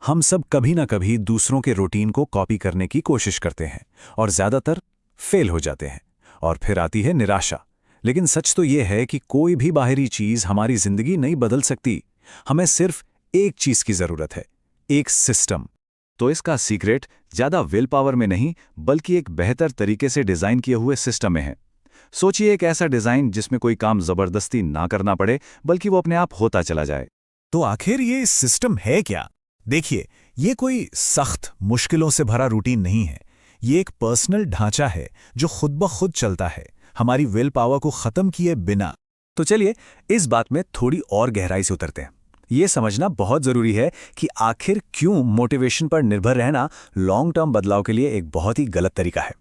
हम सब कभी ना कभी दूसरों के रूटीन को कॉपी करने की कोशिश करते हैं और ज्यादातर फेल हो जाते हैं और फिर आती है निराशा। लेकिन सच तो यह है कि कोई भी बाहरी चीज हमारी जिंदगी नहीं बदल सकती। हमें सिर्फ एक चीज की जरूरत है, एक सिस्टम। तो इसका सीक्रेट ज्यादा विल पावर में नहीं बल्कि एक बेहतर तरीके से डिजाइन किए हुए सिस्टम में है। सोचिए एक ऐसा डिजाइन जिसमें कोई काम जबरदस्ती ना करना पड़े बल्कि वो अपने आप होता चला जाए। तो आखिर ये सिस्टम है क्या? देखिए, ये कोई सख्त मुश्किलों से भरा रूटीन नहीं है। ये एक पर्सनल ढांचा है जो खुद ब खुद चलता है, हमारी विल पावर को खत्म किए बिना। तो चलिए इस बात में थोड़ी और गहराई से उतरते हैं। ये समझना बहुत जरूरी है कि आखिर क्यों मोटिवेशन पर निर्भर रहना लॉन्ग टर्म बदलाव के लिए एक बहुत ही गलत तरीका है।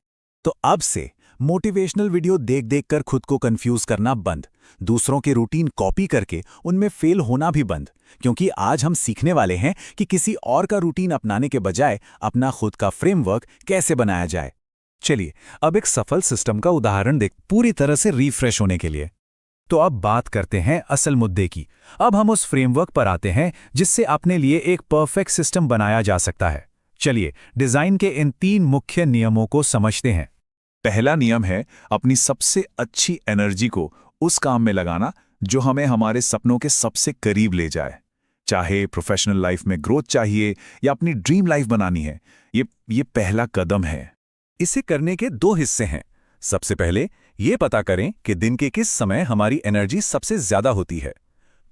तो अब से मोटिवेशनल वीडियो देख देख कर खुद को कंफ्यूज करना बंद, दूसरों के रूटीन कॉपी करके उनमें फेल होना भी बंद, क्योंकि आज हम सीखने वाले हैं कि किसी और का रूटीन अपनाने के बजाय अपना खुद का फ्रेमवर्क कैसे बनाया जाए। चलिए अब एक सफल सिस्टम का उदाहरण देख, पूरी तरह से रिफ्रेश होने के लिए। तो अब बात करते हैं असल मुद्दे की। अब हम उस फ्रेमवर्क पर आते हैं जिससे अपने लिए एक परफेक्ट सिस्टम बनाया जा सकता है। चलिए डिजाइन के इन 3 मुख्य नियमों को समझते हैं। पहला नियम है अपनी सबसे अच्छी एनर्जी को उस काम में लगाना जो हमें हमारे सपनों के सबसे करीब ले जाए। चाहे प्रोफेशनल लाइफ में ग्रोथ चाहिए या अपनी ड्रीम लाइफ बनानी है, ये पहला कदम है। इसे करने के 2 हिस्से हैं। सबसे पहले ये पता करें कि दिन के किस समय हमारी एनर्जी सबसे ज्यादा होती है।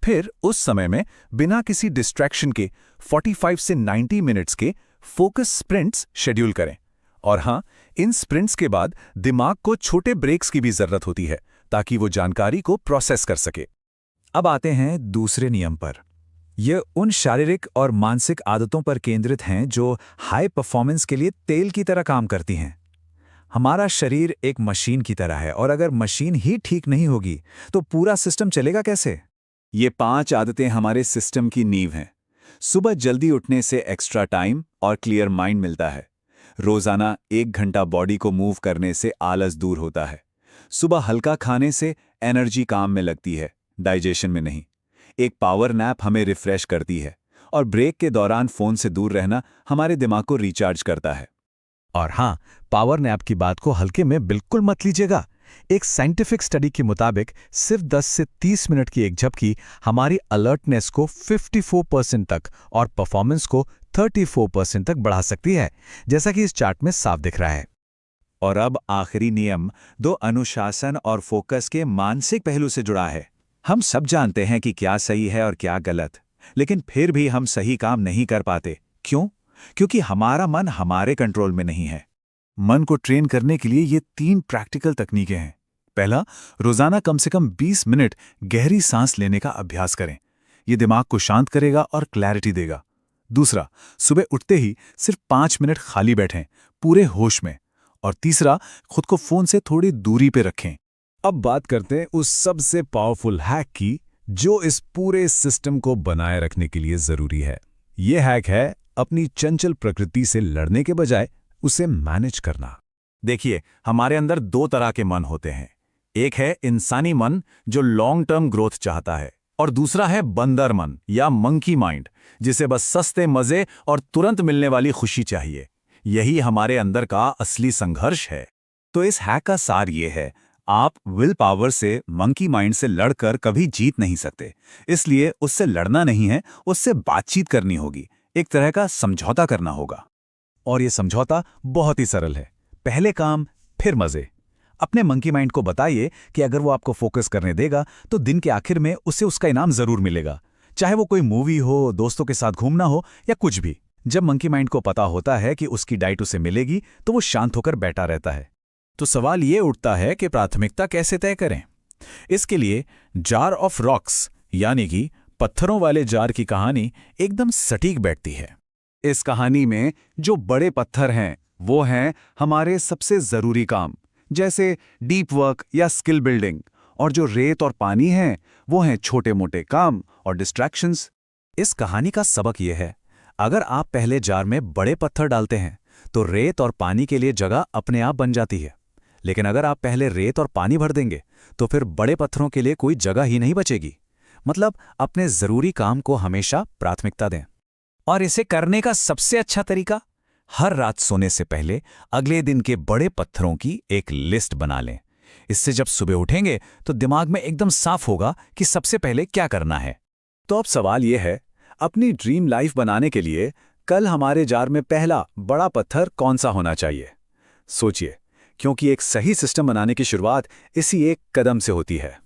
फिर उस समय में बिना किसी डिस्ट्रैक्शन के 45 से 90 मिनट्स के फोकस स्प्रिंट्स शेड्यूल करें। और हाँ, इन स्प्रिंट्स के बाद दिमाग को छोटे ब्रेक्स की भी जरूरत होती है ताकि वो जानकारी को प्रोसेस कर सके। अब आते हैं दूसरे नियम पर। यह उन शारीरिक और मानसिक आदतों पर केंद्रित हैं जो हाई परफॉर्मेंस के लिए तेल की तरह काम करती हैं। हमारा शरीर एक मशीन की तरह है और अगर मशीन ही ठीक नहीं होगी तो पूरा सिस्टम चलेगा कैसे? ये 5 आदतें हमारे सिस्टम की नींव हैं। सुबह जल्दी उठने से एक्स्ट्रा टाइम और क्लियर माइंड मिलता है। रोजाना 1 घंटा बॉडी को मूव करने से आलस दूर होता है। सुबह हल्का खाने से एनर्जी काम में लगती है, डाइजेशन में नहीं। एक पावर नैप हमें रिफ्रेश करती है और ब्रेक के दौरान फोन से दूर रहना हमारे दिमाग को रिचार्ज करता है। और हाँ, पावर नैप की बात को हल्के में बिल्कुल मत लीजिएगा। एक साइंटिफिक स्टडी के मुताबिक सिर्फ 10 से 30 मिनट की एक झपकी हमारी अलर्टनेस को 54% तक और परफॉर्मेंस को 34% तक बढ़ा सकती है, जैसा कि इस चार्ट में साफ दिख रहा है। और अब आखिरी नियम 2 अनुशासन और फोकस के मानसिक पहलू से जुड़ा है। हम सब जानते हैं कि क्या सही है और क्या गलत, लेकिन फिर भी हम सही काम नहीं कर पाते। क्यों? क्योंकि हमारा मन हमारे कंट्रोल में नहीं है। मन को ट्रेन करने के लिए ये 3 प्रैक्टिकल तकनीकें हैं। पहला, रोजाना कम से कम 20 मिनट गहरी सांस लेने का अभ्यास करें। ये दिमाग को शांत करेगा और क्लैरिटी देगा। दूसरा, सुबह उठते ही सिर्फ 5 मिनट खाली बैठें, पूरे होश में। और तीसरा, खुद को फोन से थोड़ी दूरी पे रखें। अब बात करते हैं उस सबसे पावरफुल हैक की जो इस पूरे सिस्टम को बनाए रखने के लिए जरूरी है। यह हैक है अपनी चंचल प्रकृति से लड़ने के बजाय उसे मैनेज करना। देखिए, हमारे अंदर 2 तरह के मन होते हैं। एक है इंसानी मन जो लॉन्ग टर्म ग्रोथ चाहता है, और दूसरा है बंदर मन या मंकी माइंड जिसे बस सस्ते मजे और तुरंत मिलने वाली खुशी चाहिए। यही हमारे अंदर का असली संघर्ष है। तो इस हैक का सार ये है, आप विल पावर से मंकी माइंड से लड़कर कभी जीत नहीं सकते। इसलिए उससे लड़ना नहीं है, उससे बातचीत करनी होगी, एक तरह का समझौता करना होगा। और ये समझौता बहुत ही सरल है। पहले काम फिर मजे। अपने मंकी माइंड को बताइए कि अगर वो आपको फोकस करने देगा तो दिन के आखिर में उसे उसका इनाम जरूर मिलेगा, चाहे वो कोई मूवी हो, दोस्तों के साथ घूमना हो या कुछ भी। जब मंकी माइंड को पता होता है कि उसकी डाइट उसे मिलेगी तो वो शांत होकर बैठा रहता है। तो सवाल ये उठता है कि प्राथमिकता कैसे तय करें। इसके लिए जार ऑफ रॉक्स यानी कि पत्थरों वाले जार की कहानी एकदम सटीक बैठती है। इस कहानी में जो बड़े पत्थर हैं वो हैं हमारे सबसे जरूरी काम, जैसे डीप वर्क या स्किल बिल्डिंग, और जो रेत और पानी हैं वो हैं छोटे मोटे काम और डिस्ट्रैक्शंस। इस कहानी का सबक यह है, अगर आप पहले जार में बड़े पत्थर डालते हैं तो रेत और पानी के लिए जगह अपने आप बन जाती है। लेकिन अगर आप पहले रेत और पानी भर देंगे तो फिर बड़े पत्थरों के लिए कोई जगह ही नहीं बचेगी। मतलब अपने जरूरी काम को हमेशा प्राथमिकता दें। और इसे करने का सबसे अच्छा तरीका, हर रात सोने से पहले अगले दिन के बड़े पत्थरों की एक लिस्ट बना लें। इससे जब सुबह उठेंगे तो दिमाग में एकदम साफ होगा कि सबसे पहले क्या करना है। तो अब सवाल यह है, अपनी ड्रीम लाइफ बनाने के लिए कल हमारे जार में पहला बड़ा पत्थर कौन सा होना चाहिए? सोचिए, क्योंकि एक सही सिस्टम बनाने की शुरुआत इसी एक कदम से होती है।